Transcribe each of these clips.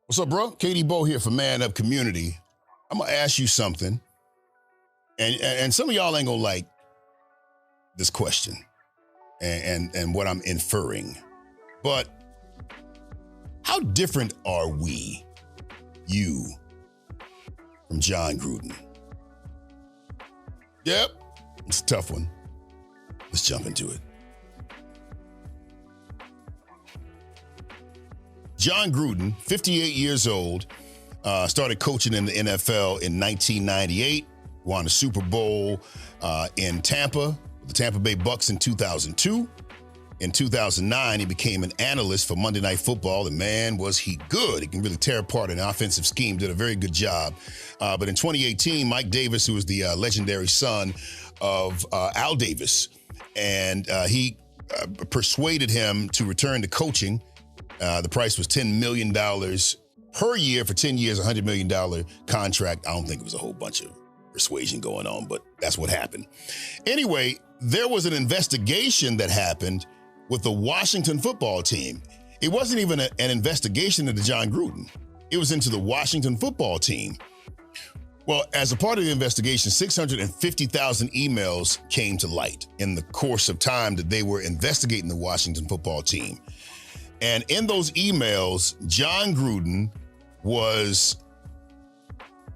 What's up, bro? Katie Bo here for Man Up Community. I'm going to ask you something, and some of y'all ain't going to like this question and what I'm inferring. But how different are we, you, from John Gruden? Yep, it's a tough one. Let's jump into it. John Gruden, 58 years old, started coaching in the NFL in 1998, won a Super Bowl in Tampa, the Tampa Bay Bucks in 2002. In 2009, he became an analyst for Monday Night Football, and man, was he good. He can really tear apart an offensive scheme, did a very good job. But in 2018, Mike Davis, who was the legendary son of Al Davis, and he persuaded him to return to coaching. The price was $10 million per year for 10 years, $100 million contract. I don't think it was a whole bunch of persuasion going on, but that's what happened. Anyway, there was an investigation that happened with the Washington football team. It wasn't even an investigation into John Gruden. It was into the Washington football team. Well, as a part of the investigation, 650,000 emails came to light in the course of time that they were investigating the Washington football team. And in those emails, John Gruden was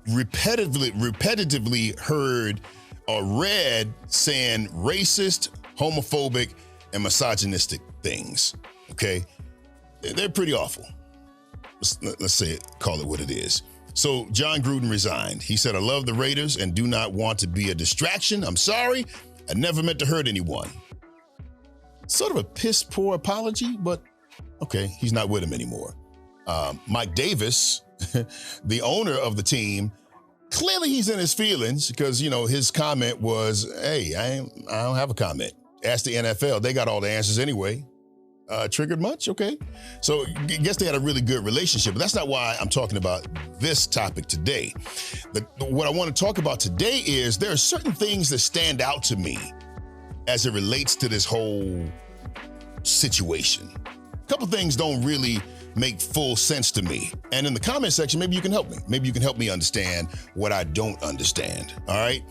repetitively heard or read saying racist, homophobic, and misogynistic things, okay? They're pretty awful. Let's say it, call it what it is. So John Gruden resigned. He said, "I love the Raiders and do not want to be a distraction. I'm sorry. I never meant to hurt anyone." Sort of a piss poor apology, but okay, he's not with him anymore. Mike Davis, the owner of the team, clearly he's in his feelings because, you know, his comment was, "Hey, I don't have a comment. Ask the NFL. They got all the answers anyway." Triggered much? Okay. So I guess they had a really good relationship, but that's not why I'm talking about this topic today. What I want to talk about today is there are certain things that stand out to me as it relates to this whole situation. A couple things don't really make full sense to me. And in the comment section, maybe you can help me. Maybe you can help me understand what I don't understand. All right.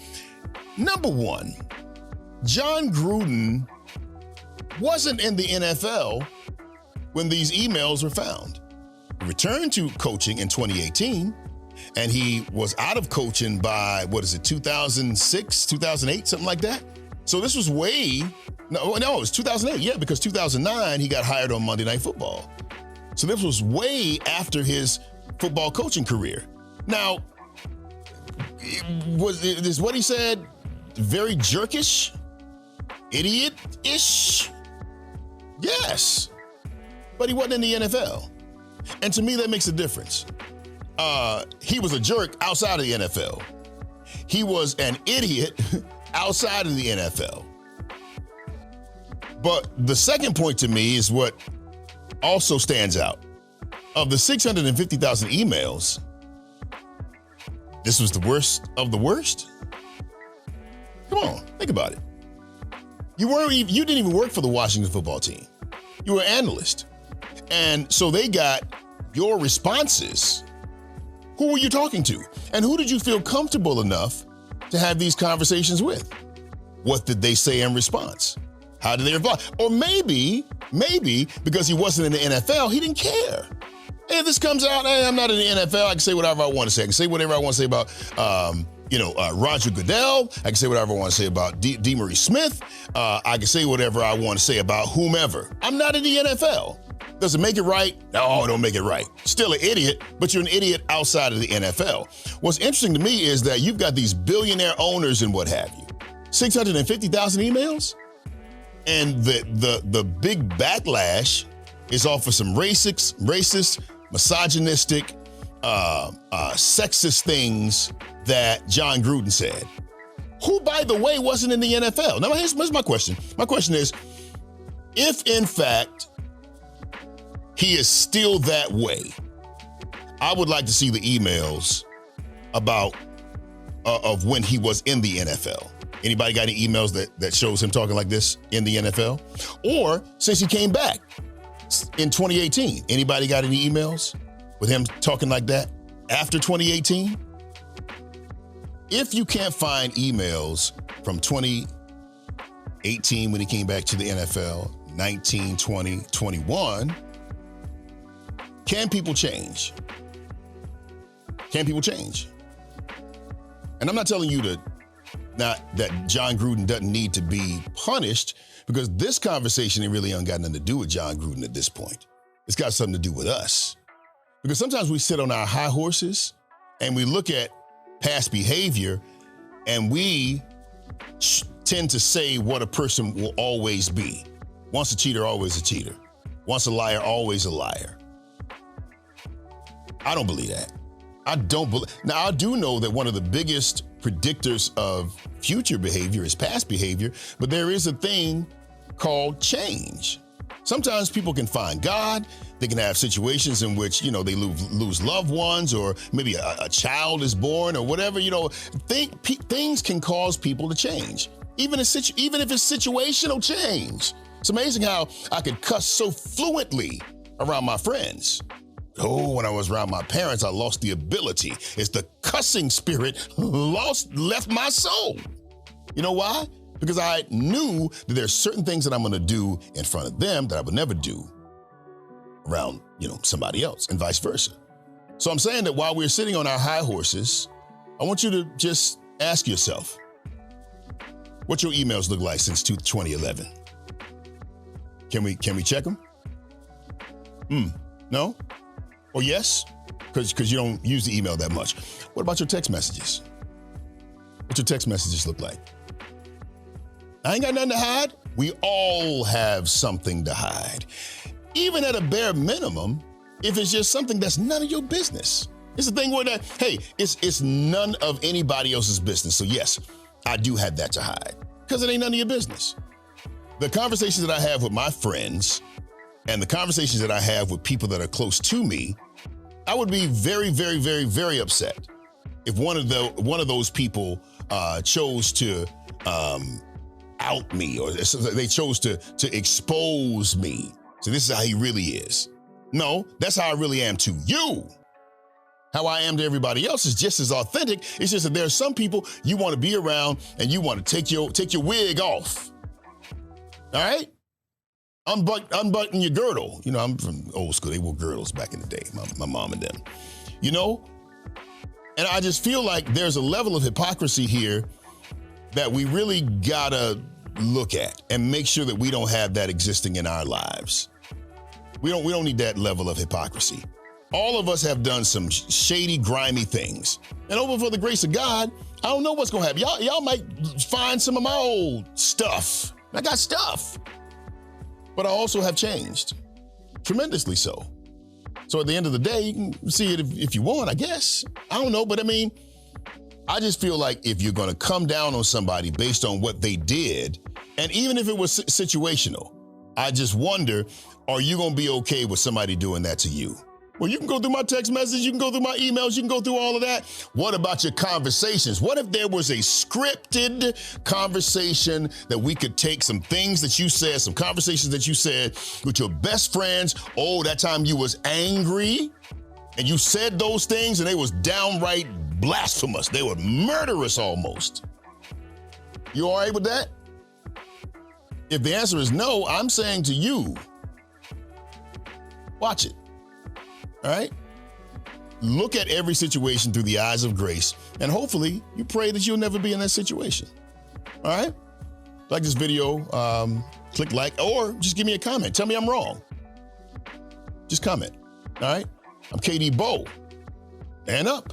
Number one, John Gruden wasn't in the NFL when these emails were found. He returned to coaching in 2018, and he was out of coaching by, 2006, 2008, something like that? So this was it was 2008, yeah, because 2009, he got hired on Monday Night Football. So this was way after his football coaching career. Now, is what he said very jerkish? Idiot-ish? Yes, but he wasn't in the NFL. And to me, that makes a difference. He was a jerk outside of the NFL. He was an idiot outside of the NFL. But the second point to me is what also stands out. Of the 650,000 emails, this was the worst of the worst? Come on, think about it. You didn't even work for the Washington football team. You were an analyst. And so they got your responses. Who were you talking to? And who did you feel comfortable enough to have these conversations with? What did they say in response? How did they reply? Or maybe because he wasn't in the NFL, he didn't care. Hey, if this comes out, hey, I'm not in the NFL, I can say whatever I want to say. I can say whatever I want to say about Roger Goodell. I can say whatever I want to say about DeMaurice Smith. I can say whatever I want to say about whomever. I'm not in the NFL. Does it make it right? No, it don't make it right. Still an idiot, but you're an idiot outside of the NFL. What's interesting to me is that you've got these billionaire owners and what have you. 650,000 emails? And the big backlash is off of some racist, misogynistic, sexist things that John Gruden said, who, by the way, wasn't in the NFL. Now, here's my question. My question is, if in fact he is still that way, I would like to see the emails about of when he was in the NFL. Anybody got any emails that shows him talking like this in the NFL? Or since he came back in 2018, anybody got any emails? with him talking like that after 2018? If you can't find emails from 2018 when he came back to the NFL, 19, 20, 21, can people change? Can people change? And I'm not telling you that John Gruden doesn't need to be punished, because this conversation ain't really got nothing to do with John Gruden at this point. It's got something to do with us. Because sometimes we sit on our high horses and we look at past behavior and we tend to say what a person will always be. Once a cheater, always a cheater. Once a liar, always a liar. I don't believe that. Now, I do know that one of the biggest predictors of future behavior is past behavior, but there is a thing called change. Sometimes people can find God. They can have situations in which, they lose loved ones, or maybe a child is born, or whatever, things can cause people to change. Even if it's situational change. It's amazing how I could cuss so fluently around my friends. Oh, when I was around my parents, I lost the ability. It's the cussing spirit left my soul. You know why? Because I knew that there's certain things that I'm going to do in front of them that I would never do around, somebody else, and vice versa. So I'm saying that while we're sitting on our high horses, I want you to just ask yourself, what your emails look like since 2011. Can we check them? No? Or yes? Because you don't use the email that much. What about your text messages? What your text messages look like? I ain't got nothing to hide. We all have something to hide. Even at a bare minimum, if it's just something that's none of your business. It's the thing where it's none of anybody else's business. So yes, I do have that to hide, because it ain't none of your business. The conversations that I have with my friends and the conversations that I have with people that are close to me, I would be very, very, very, very upset if one of those people chose to out me, or they chose to expose me. So this is how he really is. No, that's how I really am to you. How I am to everybody else is just as authentic. It's just that there are some people you want to be around and you want to take your wig off. All right? Unbutton your girdle. I'm from old school. They wore girdles back in the day, my mom and them. And I just feel like there's a level of hypocrisy here that we really gotta look at and make sure that we don't have that existing in our lives. We don't need that level of hypocrisy. All of us have done some shady, grimy things. And over for the grace of God, I don't know what's gonna happen. Y'all might find some of my old stuff. I got stuff. But I also have changed, tremendously so. So at the end of the day, you can see it if you want, I guess. I don't know, but I just feel like if you're gonna come down on somebody based on what they did, and even if it was situational, I just wonder, are you gonna be okay with somebody doing that to you? Well, you can go through my text messages, you can go through my emails, you can go through all of that. What about your conversations? What if there was a scripted conversation that we could take some things that you said, some conversations that you said with your best friends? Oh, that time you was angry and you said those things and they was downright blasphemous. They were murderous almost. You all right with that? If the answer is no, I'm saying to you, watch it. All right? Look at every situation through the eyes of grace, and hopefully you pray that you'll never be in that situation. All right? Like this video, click like, or just give me a comment. Tell me I'm wrong. Just comment. All right? I'm KD Bo. Man up.